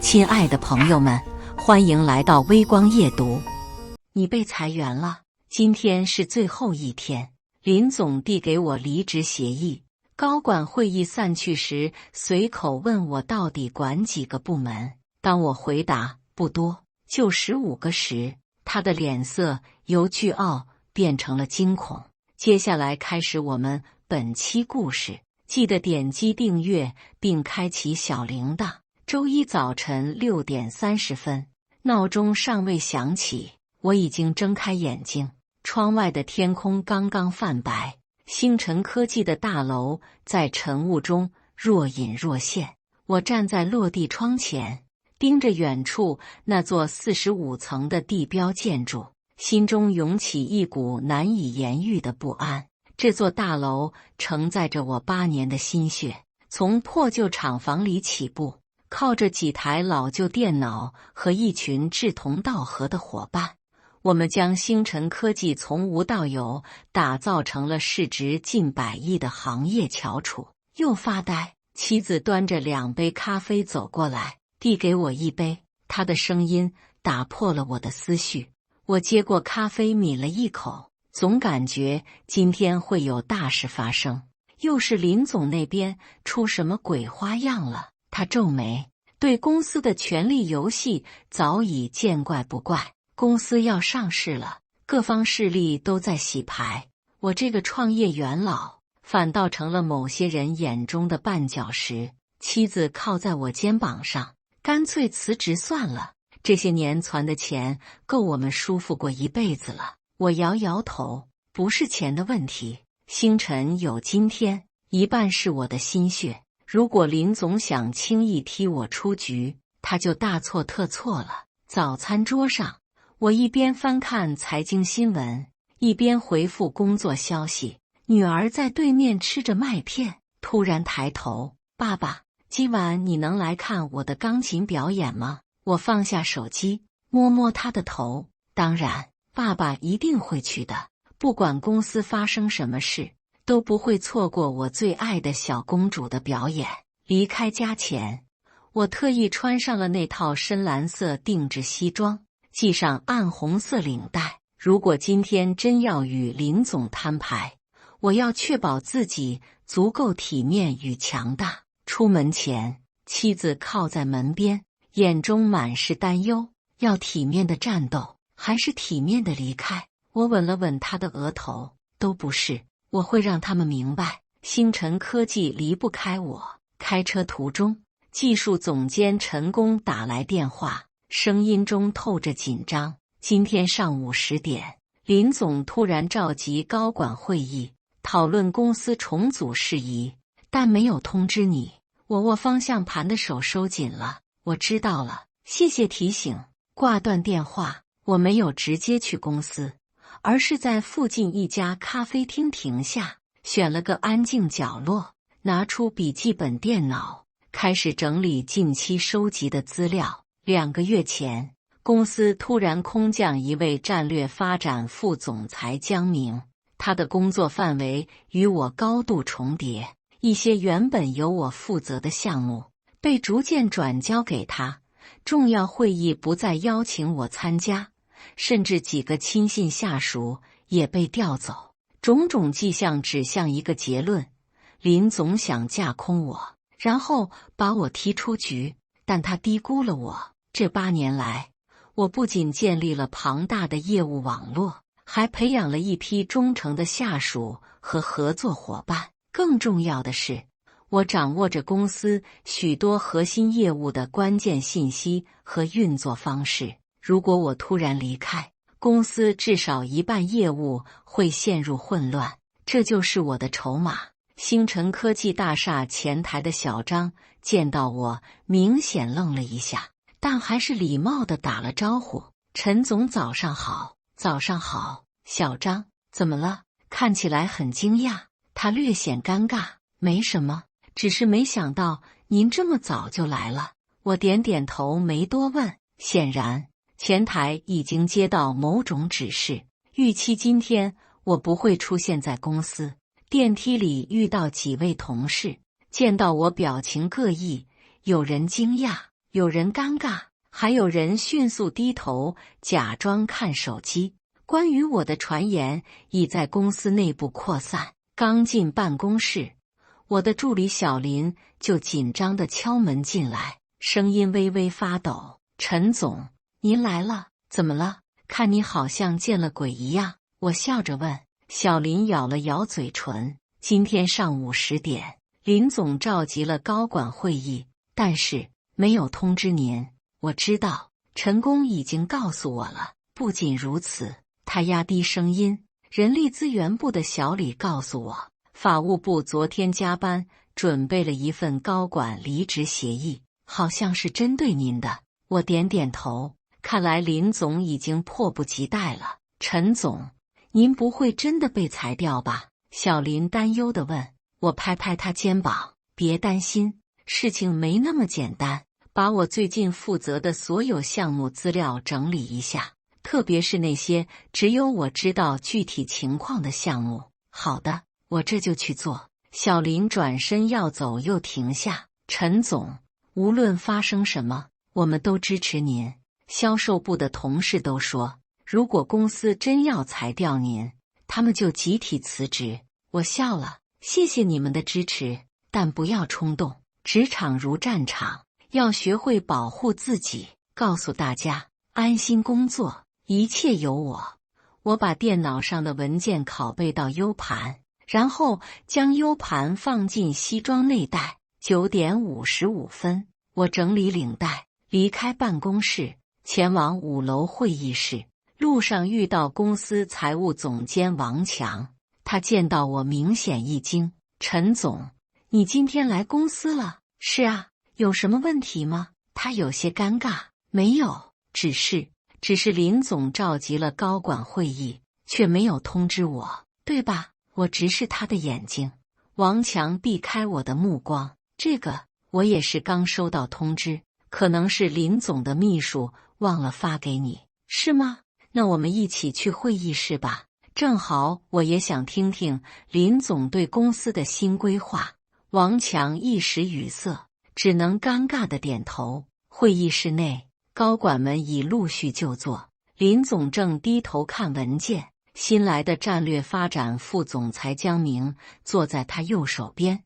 亲爱的朋友们，欢迎来到微光夜读。你被裁员了，今天是最后一天。林总递给我离职协议，高管会议散去时，随口问我到底管几个部门。当我回答不多，就15个时，他的脸色由倨傲变成了惊恐。接下来开始我们本期故事，记得点击订阅并开启小铃铛。周一早晨6点30分，闹钟尚未响起，我已经睁开眼睛。窗外的天空刚刚泛白，星辰科技的大楼在晨雾中若隐若现。我站在落地窗前，盯着远处那座45层的地标建筑，心中涌起一股难以言喻的不安。这座大楼承载着我8年的心血，从破旧厂房里起步，靠着几台老旧电脑和一群志同道合的伙伴，我们将星辰科技从无到有打造成了市值近100亿的行业翘楚。又发呆，妻子端着2杯咖啡走过来，递给我一杯，她的声音打破了我的思绪。我接过咖啡抿了一口，总感觉今天会有大事发生，又是林总那边出什么鬼花样了。他皱眉，对公司的权力游戏早已见怪不怪。公司要上市了，各方势力都在洗牌，我这个创业元老反倒成了某些人眼中的绊脚石。妻子靠在我肩膀上，干脆辞职算了，这些年攒的钱够我们舒服过一辈子了。我摇摇头，不是钱的问题，星辰有今天，一半是我的心血。如果林总想轻易踢我出局，他就大错特错了。早餐桌上，我一边翻看财经新闻，一边回复工作消息。女儿在对面吃着麦片，突然抬头：“爸爸，今晚你能来看我的钢琴表演吗？”我放下手机，摸摸她的头：“当然，爸爸一定会去的，不管公司发生什么事，都不会错过我最爱的小公主的表演。”离开家前，我特意穿上了那套深蓝色定制西装，系上暗红色领带。如果今天真要与林总摊牌，我要确保自己足够体面与强大。出门前，妻子靠在门边，眼中满是担忧。要体面的战斗，还是体面的离开？我吻了吻她的额头，都不是。我会让他们明白，星辰科技离不开我。开车途中，技术总监陈工打来电话，声音中透着紧张。今天上午10点，林总突然召集高管会议，讨论公司重组事宜，但没有通知你。我握方向盘的手收紧了。我知道了，谢谢提醒。挂断电话，我没有直接去公司，而是在附近一家咖啡厅停下，选了个安静角落，拿出笔记本电脑，开始整理近期收集的资料。2个月前，公司突然空降一位战略发展副总裁江明，他的工作范围与我高度重叠，一些原本由我负责的项目被逐渐转交给他，重要会议不再邀请我参加，甚至几个亲信下属也被调走。种种迹象指向一个结论：林总想架空我，然后把我踢出局。但他低估了我。这8年来，我不仅建立了庞大的业务网络，还培养了一批忠诚的下属和合作伙伴。更重要的是，我掌握着公司许多核心业务的关键信息和运作方式。如果我突然离开，公司至少一半业务会陷入混乱，这就是我的筹码。星辰科技大厦前台的小张见到我，明显愣了一下，但还是礼貌地打了招呼：“陈总早上好。”“早上好。”小张，怎么了？看起来很惊讶。他略显尴尬。没什么，只是没想到您这么早就来了。我点点头，没多问。显然，前台已经接到某种指示，预期今天我不会出现在公司。电梯里遇到几位同事，见到我表情各异，有人惊讶，有人尴尬，还有人迅速低头，假装看手机。关于我的传言已在公司内部扩散。刚进办公室，我的助理小林就紧张地敲门进来，声音微微发抖：“陈总，您来了，怎么了？看你好像见了鬼一样。”我笑着问。小林咬了咬嘴唇：“今天上午10点，林总召集了高管会议，但是没有通知您。我知道，陈工已经告诉我了。不仅如此，他压低声音，人力资源部的小李告诉我，法务部昨天加班准备了一份高管离职协议，好像是针对您的。”我点点头，看来林总已经迫不及待了。陈总，您不会真的被裁掉吧？小林担忧地问。我拍拍他肩膀，别担心，事情没那么简单。把我最近负责的所有项目资料整理一下，特别是那些只有我知道具体情况的项目。好的，我这就去做。小林转身要走，又停下。陈总，无论发生什么，我们都支持您。销售部的同事都说，如果公司真要裁掉您，他们就集体辞职。我笑了，谢谢你们的支持，但不要冲动。职场如战场，要学会保护自己。告诉大家，安心工作，一切有我。我把电脑上的文件拷贝到 U 盘，然后将 U 盘放进西装内袋。9点55分，我整理领带，离开办公室，前往5楼会议室。路上遇到公司财务总监王强，他见到我明显一惊：“陈总，你今天来公司了？”“是啊，有什么问题吗？”他有些尴尬：“没有，只是林总召集了高管会议，却没有通知我，对吧？”我直视他的眼睛。王强避开我的目光：“这个我也是刚收到通知，可能是林总的秘书忘了发给你，是吗？那我们一起去会议室吧，正好我也想听听林总对公司的新规划。”王强一时语塞，只能尴尬地点头。会议室内，高管们已陆续就座，林总正低头看文件。新来的战略发展副总裁江明坐在他右手边，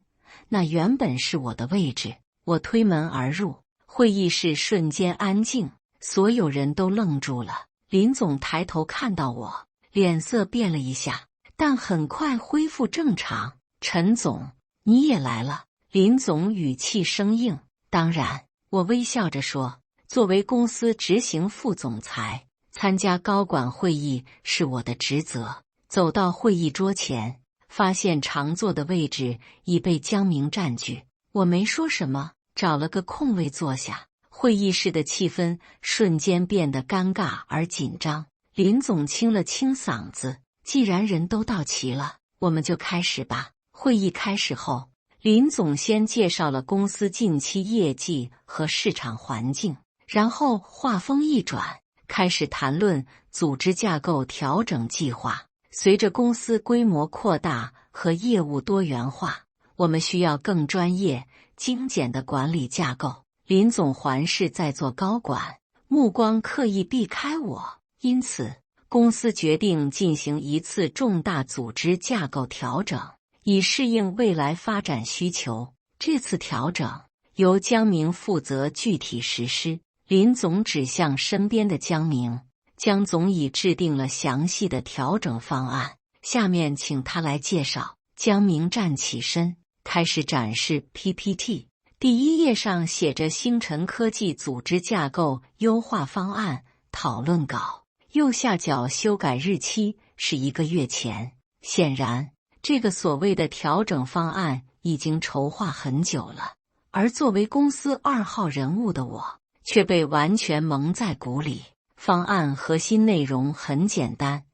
那原本是我的位置。我推门而入，会议室瞬间安静，所有人都愣住了。林总抬头看到我，脸色变了一下，但很快恢复正常。“陈总，你也来了。”林总语气生硬。“当然。”我微笑着说，“作为公司执行副总裁，参加高管会议是我的职责。”走到会议桌前，发现常坐的位置已被江明占据。我没说什么，找了个空位坐下。会议室的气氛瞬间变得尴尬而紧张。林总清了清嗓子：“既然人都到齐了，我们就开始吧。”会议开始后，林总先介绍了公司近期业绩和市场环境，然后话锋一转，开始谈论组织架构调整计划。随着公司规模扩大和业务多元化，我们需要更专业、精简的管理架构。林总环视在座高管，目光刻意避开我，因此公司决定进行一次重大组织架构调整，以适应未来发展需求。这次调整由江明负责具体实施。林总指向身边的江明：“江总已制定了详细的调整方案，下面请他来介绍。”江明站起身，开始展示 PPT。第1页上写着星辰科技组织架构优化方案讨论稿，右下角修改日期是1个月前。显然，这个所谓的调整方案已经筹划很久了，而作为公司2号人物的我，却被完全蒙在鼓里。方案核心内容很简单，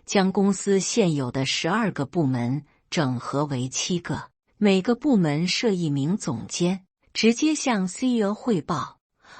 将公司现有的12个部门整合为7个，每个部门设1名总监，直接向 CEO 汇报。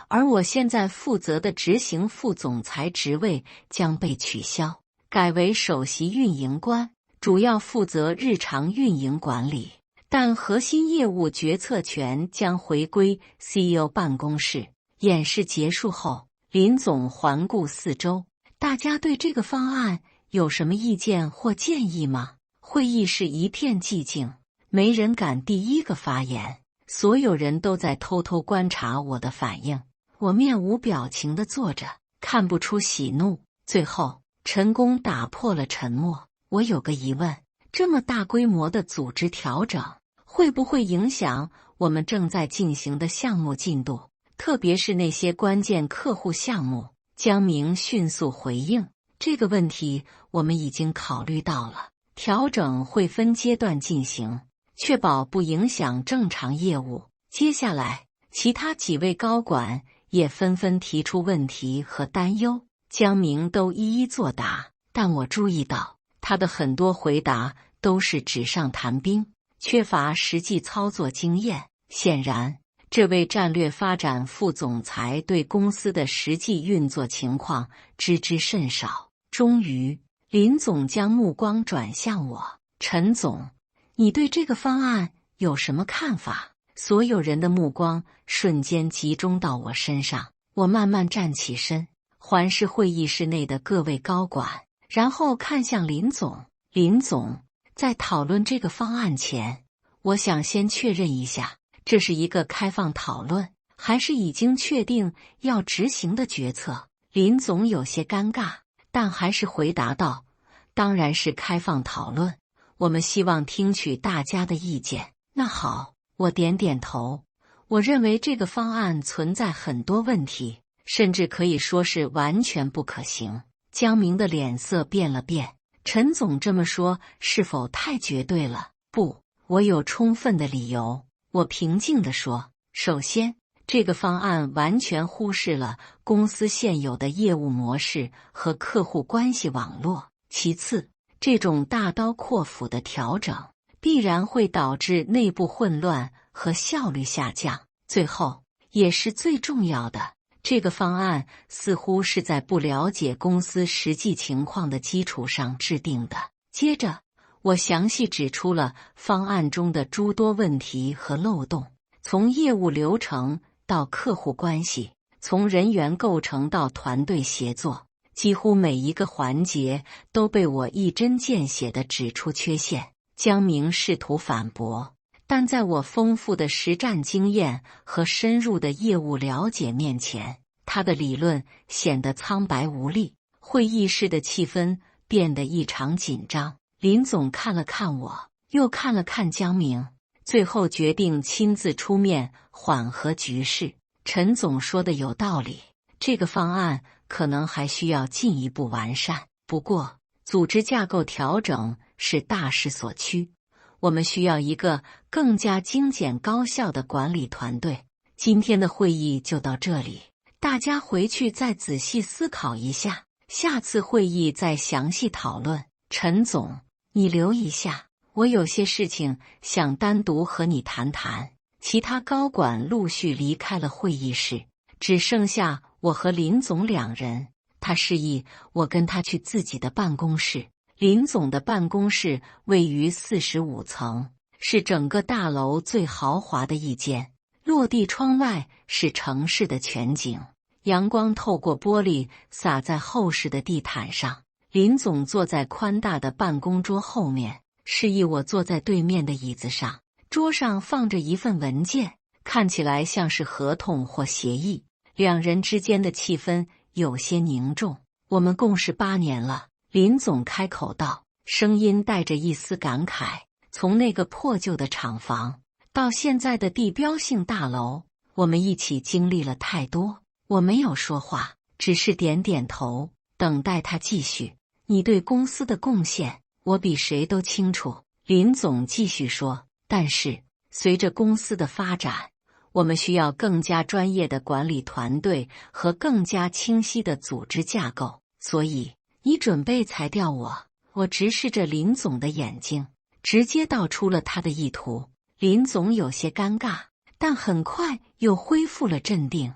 而我现在负责的执行副总裁职位将被取消，改为首席运营官，主要负责日常运营管理，但核心业务决策权将回归 CEO 办公室。演示结束后，林总环顾四周，大家对这个方案有什么意见或建议吗？会议室一片寂静，没人敢第一个发言，所有人都在偷偷观察我的反应。我面无表情地坐着，看不出喜怒。最后，陈工打破了沉默。我有个疑问，这么大规模的组织调整，会不会影响我们正在进行的项目进度？特别是那些关键客户项目。江明迅速回应，这个问题我们已经考虑到了，调整会分阶段进行，确保不影响正常业务。接下来，其他几位高管也纷纷提出问题和担忧，江明都一一作答，但我注意到他的很多回答都是纸上谈兵，缺乏实际操作经验。显然，这位战略发展副总裁对公司的实际运作情况知之甚少。终于，林总将目光转向我：“陈总，你对这个方案有什么看法？”所有人的目光瞬间集中到我身上。我慢慢站起身，环视会议室内的各位高管，然后看向林总。林总，在讨论这个方案前，我想先确认一下，这是一个开放讨论，还是已经确定要执行的决策？林总有些尴尬，但还是回答道：“当然是开放讨论，我们希望听取大家的意见。”那好，我点点头。我认为这个方案存在很多问题，甚至可以说是完全不可行。江明的脸色变了变。陈总这么说是否太绝对了？不，我有充分的理由。我平静地说，首先，这个方案完全忽视了公司现有的业务模式和客户关系网络。其次，这种大刀阔斧的调整必然会导致内部混乱和效率下降。最后，也是最重要的，这个方案似乎是在不了解公司实际情况的基础上制定的。接着，我详细指出了方案中的诸多问题和漏洞，从业务流程到客户关系，从人员构成到团队协作，几乎每一个环节都被我一针见血地指出缺陷。江明试图反驳，但在我丰富的实战经验和深入的业务了解面前，他的理论显得苍白无力。会议室的气氛变得异常紧张。林总看了看我，又看了看江明，最后决定亲自出面缓和局势。陈总说的有道理，这个方案可能还需要进一步完善。不过，组织架构调整是大势所趋，我们需要一个更加精简高效的管理团队。今天的会议就到这里，大家回去再仔细思考一下，下次会议再详细讨论。陈总，你留一下，我有些事情想单独和你谈谈。其他高管陆续离开了会议室，只剩下我和林总两人。他示意我跟他去自己的办公室。林总的办公室位于45层，是整个大楼最豪华的一间。落地窗外是城市的全景，阳光透过玻璃洒在厚实的地毯上。林总坐在宽大的办公桌后面，示意我坐在对面的椅子上。桌上放着一份文件，看起来像是合同或协议。两人之间的气氛有些凝重。我们共事8年了，林总开口道，声音带着一丝感慨。从那个破旧的厂房到现在的地标性大楼，我们一起经历了太多。我没有说话，只是点点头，等待他继续。你对公司的贡献，我比谁都清楚。林总继续说，但是随着公司的发展，我们需要更加专业的管理团队和更加清晰的组织架构。所以你准备裁掉我？我直视着林总的眼睛，直接道出了他的意图。林总有些尴尬，但很快又恢复了镇定。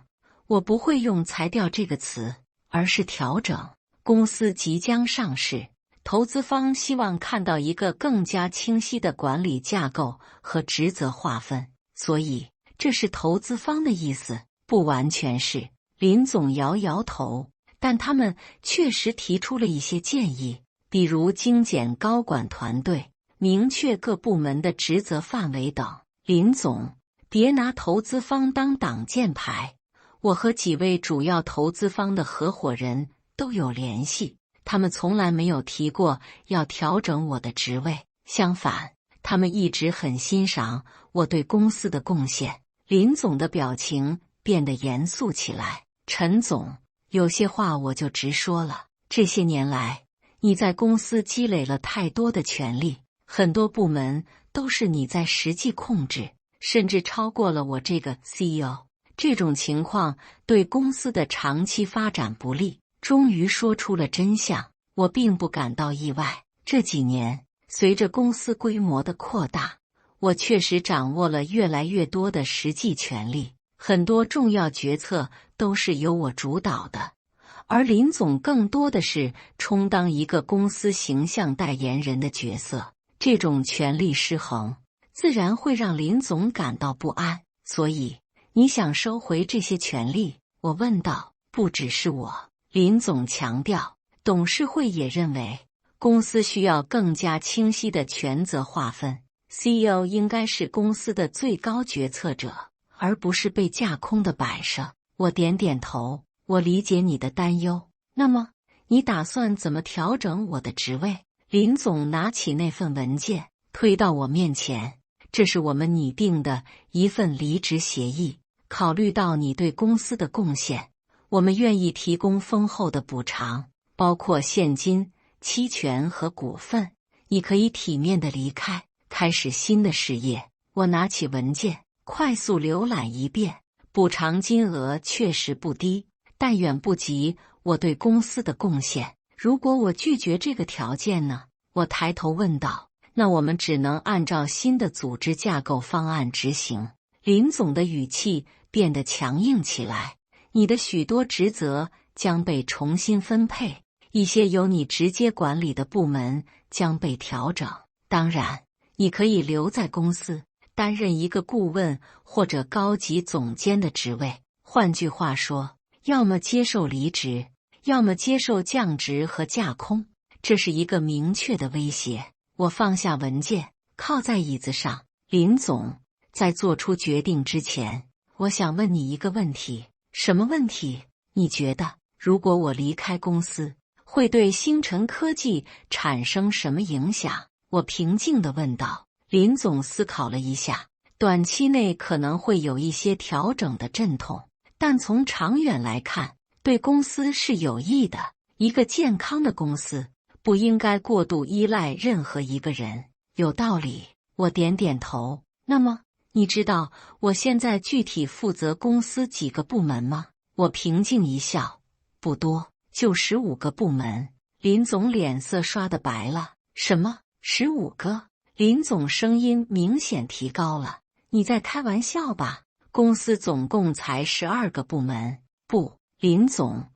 我不会用裁掉这个词，而是调整。公司即将上市，投资方希望看到一个更加清晰的管理架构和职责划分，所以这是投资方的意思。不完全是。林总摇摇头，但他们确实提出了一些建议，比如精简高管团队，明确各部门的职责范围等。林总，别拿投资方当挡箭牌。我和几位主要投资方的合伙人都有联系，他们从来没有提过要调整我的职位，相反，他们一直很欣赏我对公司的贡献。林总的表情变得严肃起来。陈总，有些话我就直说了。这些年来，你在公司积累了太多的权力，很多部门都是你在实际控制，甚至超过了我这个 CEO。这种情况对公司的长期发展不利。终于说出了真相，我并不感到意外。这几年，随着公司规模的扩大，我确实掌握了越来越多的实际权力，很多重要决策都是由我主导的，而林总更多的是充当一个公司形象代言人的角色。这种权力失衡，自然会让林总感到不安。所以，你想收回这些权利？我问道。不只是我，林总强调，董事会也认为，公司需要更加清晰的权责划分。CEO 应该是公司的最高决策者，而不是被架空的摆设。我点点头，我理解你的担忧。那么，你打算怎么调整我的职位？林总拿起那份文件，推到我面前。这是我们拟定的一份离职协议。考虑到你对公司的贡献，我们愿意提供丰厚的补偿，包括现金、期权和股份。你可以体面地离开，开始新的事业。我拿起文件，快速浏览一遍。补偿金额确实不低，但远不及我对公司的贡献。如果我拒绝这个条件呢？我抬头问道。那我们只能按照新的组织架构方案执行。林总的语气变得强硬起来。你的许多职责将被重新分配，一些由你直接管理的部门将被调整。当然，你可以留在公司，担任一个顾问或者高级总监的职位。换句话说，要么接受离职，要么接受降职和架空。这是一个明确的威胁。我放下文件，靠在椅子上。林总，在做出决定之前，我想问你一个问题。什么问题？你觉得，如果我离开公司，会对星辰科技产生什么影响？我平静地问道。林总思考了一下，短期内可能会有一些调整的阵痛，但从长远来看，对公司是有益的。一个健康的公司不应该过度依赖任何一个人。有道理，我点点头。那么，你知道我现在具体负责公司几个部门吗？我平静一笑，不多，就15个部门。林总脸色刷得白了。什么？15个？林总声音明显提高了。你在开玩笑吧？公司总共才12个部门。不，林总。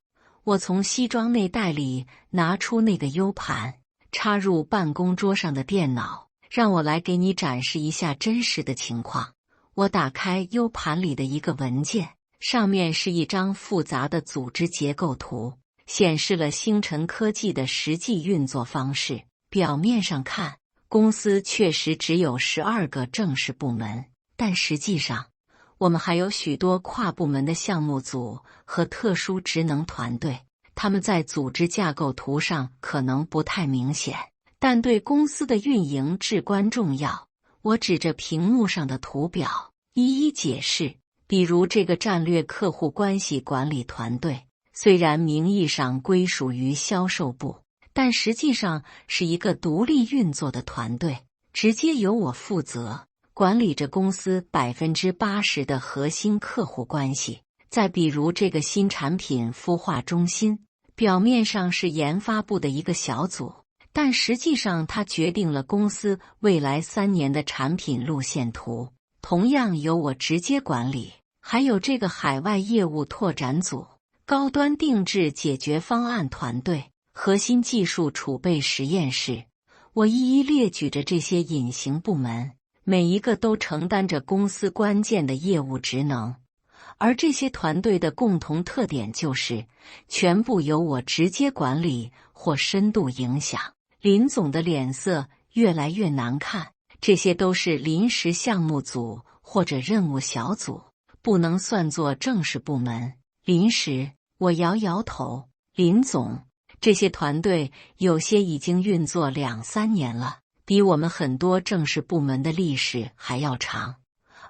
我从西装内袋里拿出那个 U 盘，插入办公桌上的电脑，让我来给你展示一下真实的情况。我打开 U 盘里的一个文件，上面是一张复杂的组织结构图，显示了星辰科技的实际运作方式。表面上看，公司确实只有12个正式部门，但实际上，我们还有许多跨部门的项目组和特殊职能团队，他们在组织架构图上可能不太明显，但对公司的运营至关重要。我指着屏幕上的图表，一一解释。比如这个战略客户关系管理团队，虽然名义上归属于销售部，但实际上是一个独立运作的团队，直接由我负责，管理着公司80%的核心客户关系。再比如这个新产品孵化中心，表面上是研发部的一个小组，但实际上它决定了公司未来3年的产品路线图，同样由我直接管理。还有这个海外业务拓展组、高端定制解决方案团队、核心技术储备实验室，我一一列举着这些隐形部门，每一个都承担着公司关键的业务职能。而这些团队的共同特点就是全部由我直接管理或深度影响。林总的脸色越来越难看，这些都是临时项目组或者任务小组，不能算作正式部门。临时，我摇摇头。林总，这些团队有些已经运作2-3年了，比我们很多正式部门的历史还要长，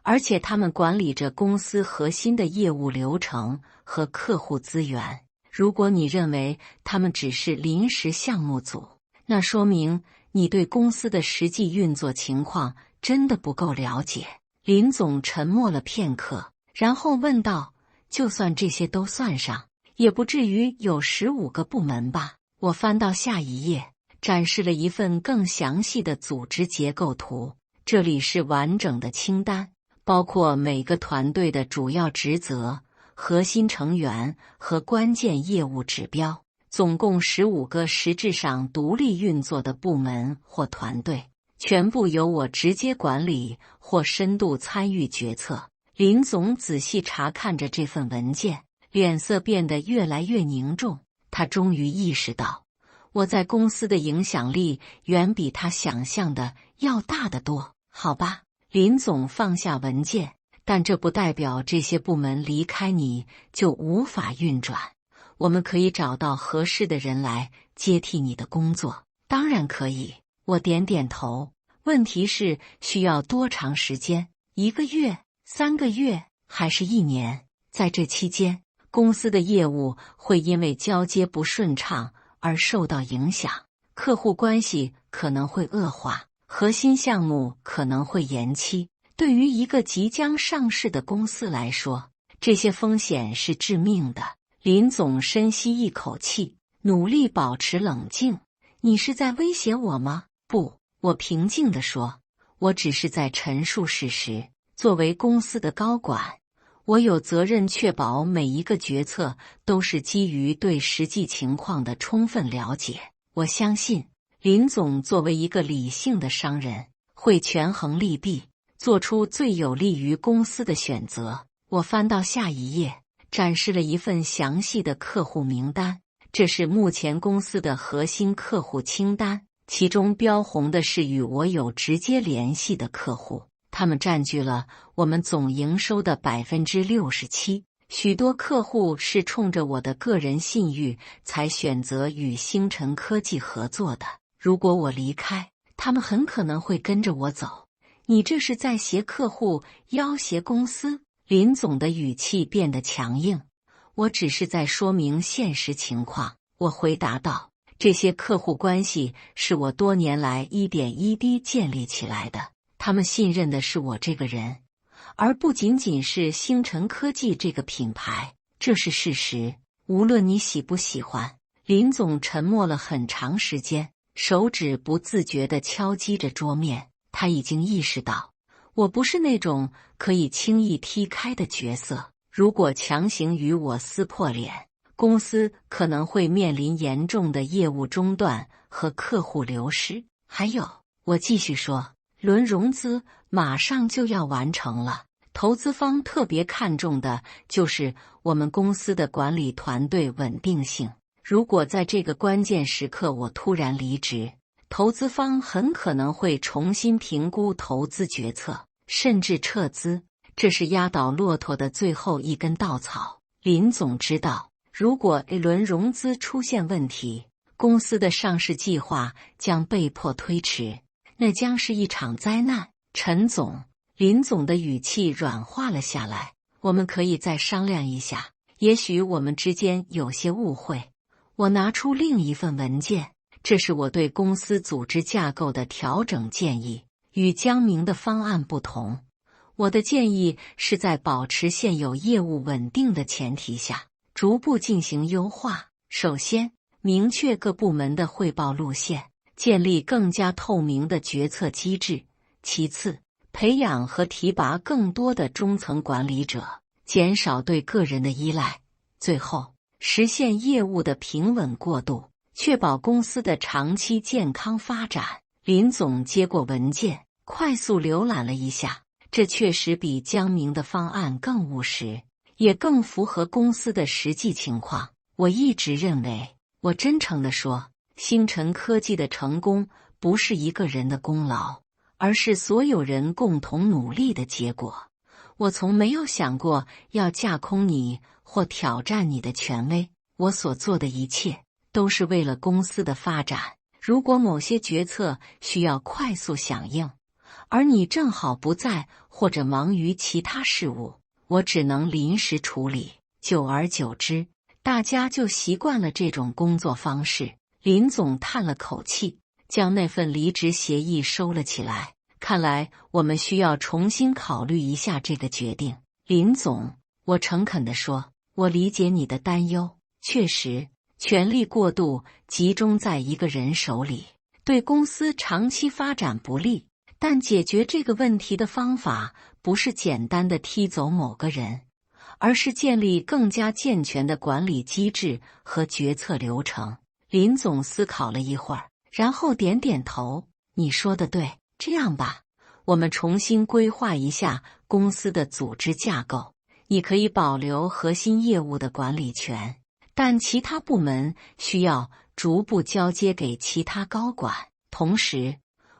而且他们管理着公司核心的业务流程和客户资源。如果你认为他们只是临时项目组，那说明你对公司的实际运作情况真的不够了解。林总沉默了片刻，然后问道：就算这些都算上，也不至于有15个部门吧？我翻到下一页，展示了一份更详细的组织结构图。这里是完整的清单，包括每个团队的主要职责、核心成员和关键业务指标，总共15个实质上独立运作的部门或团队，全部由我直接管理或深度参与决策。林总仔细查看着这份文件，脸色变得越来越凝重。他终于意识到，我在公司的影响力远比他想象的要大得多。好吧，林总放下文件，但这不代表这些部门离开你就无法运转。我们可以找到合适的人来接替你的工作。当然可以，我点点头。问题是需要多长时间？1个月、3个月，还是1年？在这期间，公司的业务会因为交接不顺畅而受到影响，客户关系可能会恶化，核心项目可能会延期。对于一个即将上市的公司来说，这些风险是致命的。林总深吸一口气，努力保持冷静。你是在威胁我吗？不，我平静地说，我只是在陈述事实。作为公司的高管，我有责任确保每一个决策都是基于对实际情况的充分了解。我相信林总作为一个理性的商人，会权衡利弊，做出最有利于公司的选择。我翻到下一页，展示了一份详细的客户名单。这是目前公司的核心客户清单，其中标红的是与我有直接联系的客户，他们占据了我们总营收的 67%。许多客户是冲着我的个人信誉才选择与星辰科技合作的。如果我离开，他们很可能会跟着我走。你这是在挟客户要挟公司？林总的语气变得强硬。我只是在说明现实情况，我回答道。这些客户关系是我多年来一点一滴建立起来的，他们信任的是我这个人，而不仅仅是星辰科技这个品牌，这是事实。无论你喜不喜欢。林总沉默了很长时间，手指不自觉地敲击着桌面。他已经意识到，我不是那种可以轻易踢开的角色。如果强行与我撕破脸，公司可能会面临严重的业务中断和客户流失。还有，我继续说，轮融资马上就要完成了，投资方特别看重的就是我们公司的管理团队稳定性。如果在这个关键时刻我突然离职，投资方很可能会重新评估投资决策，甚至撤资。这是压倒骆驼的最后一根稻草。林总知道，如果 A 轮融资出现问题，公司的上市计划将被迫推迟，那将是一场灾难。陈总，林总的语气软化了下来，我们可以再商量一下，也许我们之间有些误会。我拿出另一份文件，这是我对公司组织架构的调整建议，与江明的方案不同。我的建议是在保持现有业务稳定的前提下，逐步进行优化。首先，明确各部门的汇报路线，建立更加透明的决策机制。其次，培养和提拔更多的中层管理者，减少对个人的依赖。最后，实现业务的平稳过渡，确保公司的长期健康发展。林总接过文件，快速浏览了一下。这确实比江明的方案更务实，也更符合公司的实际情况。我一直认为，我真诚地说，星辰科技的成功不是一个人的功劳，而是所有人共同努力的结果。我从没有想过要架空你或挑战你的权威，我所做的一切都是为了公司的发展。如果某些决策需要快速响应，而你正好不在或者忙于其他事务，我只能临时处理。久而久之，大家就习惯了这种工作方式。林总叹了口气，将那份离职协议收了起来。看来我们需要重新考虑一下这个决定。林总，我诚恳地说，我理解你的担忧。确实，权力过度集中在一个人手里，对公司长期发展不利。但解决这个问题的方法不是简单的踢走某个人，而是建立更加健全的管理机制和决策流程。林总思考了一会儿，然后点点头。你说的对，这样吧，我们重新规划一下公司的组织架构。你可以保留核心业务的管理权，但其他部门需要逐步交接给其他高管。同时，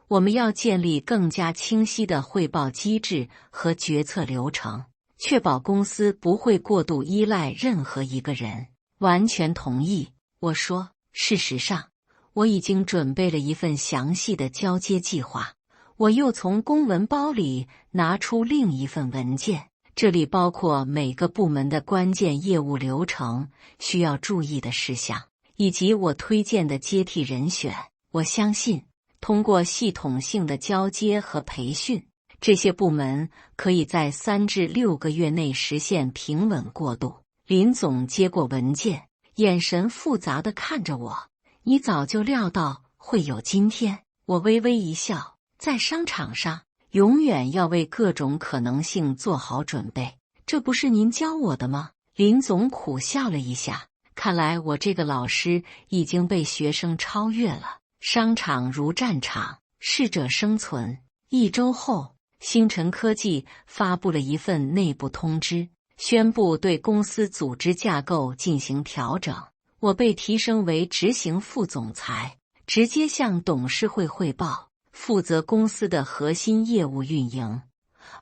我们要建立更加清晰的汇报机制和决策流程，确保公司不会过度依赖任何一个人。完全同意，我说。事实上，我已经准备了一份详细的交接计划。我又从公文包里拿出另一份文件，这里包括每个部门的关键业务流程、需要注意的事项，以及我推荐的接替人选。我相信，通过系统性的交接和培训，这些部门可以在3至6个月内实现平稳过渡。林总接过文件，眼神复杂地看着我。你早就料到会有今天。我微微一笑，在商场上，永远要为各种可能性做好准备。这不是您教我的吗？林总苦笑了一下，看来我这个老师已经被学生超越了。商场如战场，适者生存。1周后，星辰科技发布了一份内部通知，宣布对公司组织架构进行调整。我被提升为执行副总裁，直接向董事会汇报，负责公司的核心业务运营。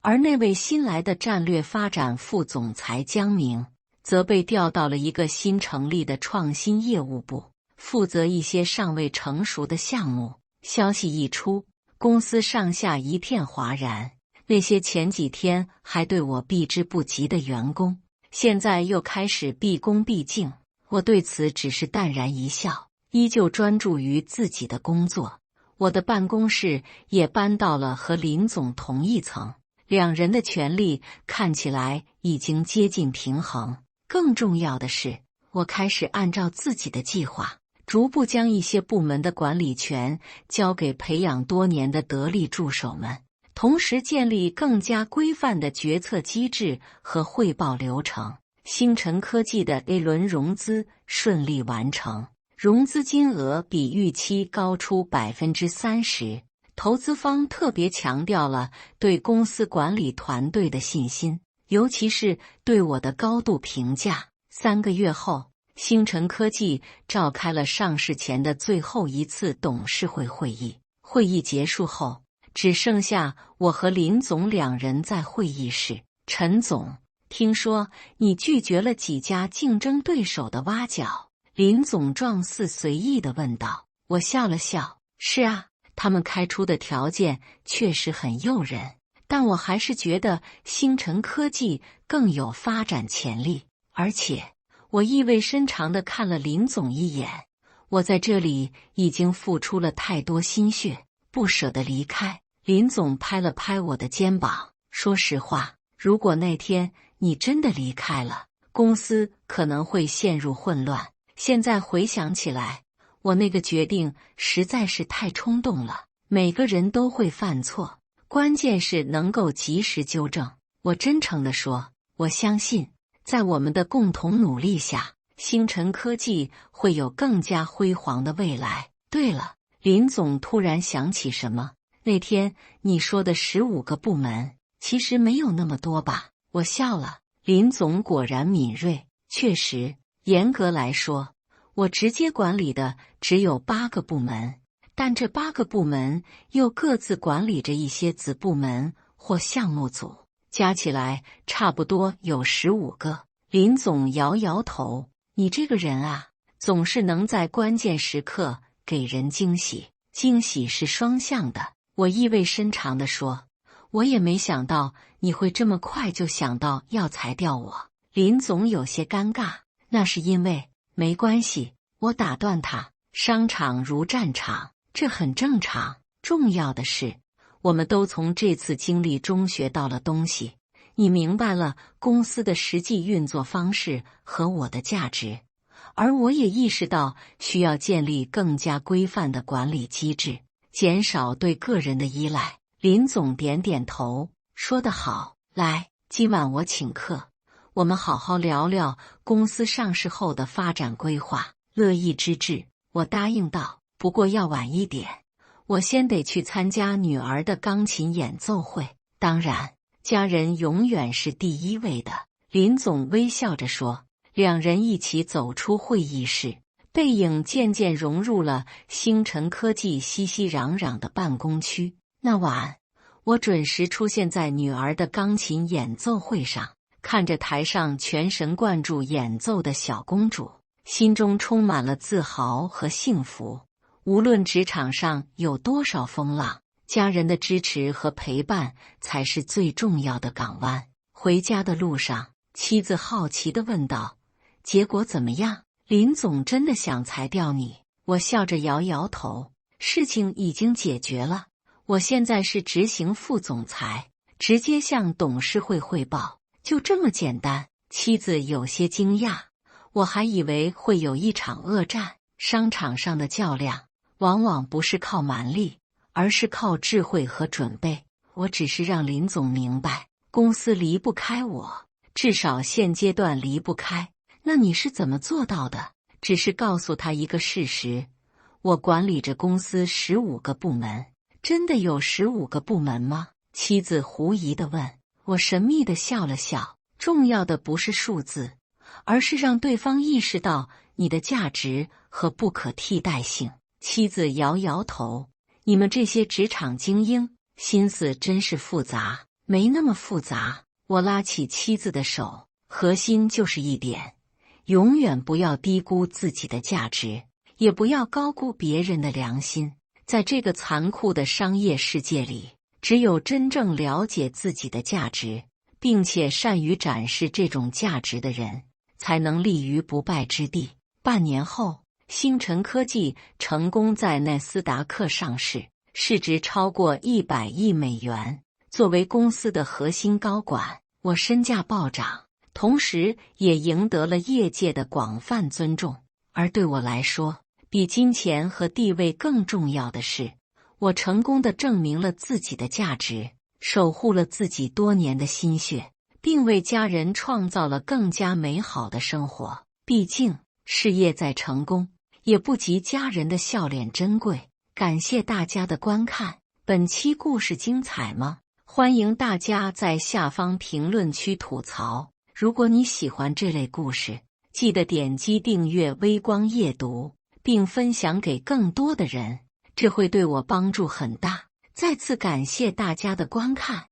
而那位新来的战略发展副总裁江明，则被调到了一个新成立的创新业务部，负责一些尚未成熟的项目。消息一出，公司上下一片哗然。那些前几天还对我避之不及的员工，现在又开始毕恭毕敬。我对此只是淡然一笑，依旧专注于自己的工作。我的办公室也搬到了和林总同一层，两人的权力看起来已经接近平衡。更重要的是，我开始按照自己的计划，逐步将一些部门的管理权交给培养多年的得力助手们，同时建立更加规范的决策机制和汇报流程。星辰科技的 A 轮融资顺利完成，融资金额比预期高出 30%。投资方特别强调了对公司管理团队的信心，尤其是对我的高度评价。3个月后，星辰科技召开了上市前的最后一次董事会会议。会议结束后，只剩下我和林总两人在会议室。陈总，听说你拒绝了几家竞争对手的挖角，林总状似随意地问道。我笑了笑，是啊，他们开出的条件确实很诱人，但我还是觉得星辰科技更有发展潜力。而且，我意味深长地看了林总一眼，我在这里已经付出了太多心血，不舍得离开。林总拍了拍我的肩膀，说实话，如果那天你真的离开了，公司可能会陷入混乱。现在回想起来，我那个决定实在是太冲动了。每个人都会犯错，关键是能够及时纠正。我真诚地说，我相信，在我们的共同努力下，星辰科技会有更加辉煌的未来。对了，林总突然想起什么，那天你说的15个部门，其实没有那么多吧？我笑了。林总果然敏锐，确实，严格来说，我直接管理的只有8个部门，但这8个部门又各自管理着一些子部门或项目组，加起来差不多有15个。林总摇摇头，你这个人啊，总是能在关键时刻给人惊喜，惊喜是双向的。我意味深长地说，我也没想到你会这么快就想到要裁掉我。林总有些尴尬，那是因为……没关系，我打断他，商场如战场，这很正常。重要的是，我们都从这次经历中学到了东西，你明白了公司的实际运作方式和我的价值，而我也意识到需要建立更加规范的管理机制，减少对个人的依赖。林总点点头，说得好，来，今晚我请客，我们好好聊聊公司上市后的发展规划。乐意之至，我答应道，不过要晚一点，我先得去参加女儿的钢琴演奏会。当然，家人永远是第一位的。林总微笑着说。两人一起走出会议室，背影渐渐融入了星辰科技熙熙攘攘的办公区。那晚，我准时出现在女儿的钢琴演奏会上，看着台上全神贯注演奏的小公主，心中充满了自豪和幸福。无论职场上有多少风浪，家人的支持和陪伴才是最重要的港湾。回家的路上，妻子好奇地问道，结果怎么样？林总真的想裁掉你？我笑着摇摇头，事情已经解决了，我现在是执行副总裁，直接向董事会汇报，就这么简单。妻子有些惊讶，我还以为会有一场恶战。商场上的较量往往不是靠蛮力，而是靠智慧和准备。我只是让林总明白，公司离不开我，至少现阶段离不开。那你是怎么做到的？只是告诉他一个事实，我管理着公司15个部门。真的有15个部门吗？妻子狐疑地问。我神秘地笑了笑，重要的不是数字，而是让对方意识到你的价值和不可替代性。妻子摇摇头，你们这些职场精英，心思真是复杂。没那么复杂。我拉起妻子的手，核心就是一点，永远不要低估自己的价值，也不要高估别人的良心。在这个残酷的商业世界里，只有真正了解自己的价值，并且善于展示这种价值的人，才能立于不败之地。半年后，星辰科技成功在纳斯达克上市，市值超过100亿美元。作为公司的核心高管，我身价暴涨，同时也赢得了业界的广泛尊重。而对我来说，比金钱和地位更重要的是，我成功地证明了自己的价值，守护了自己多年的心血，并为家人创造了更加美好的生活。毕竟，事业再成功，也不及家人的笑脸珍贵。感谢大家的观看，本期故事精彩吗？欢迎大家在下方评论区吐槽。如果你喜欢这类故事，记得点击订阅微光夜读，并分享给更多的人，这会对我帮助很大。再次感谢大家的观看。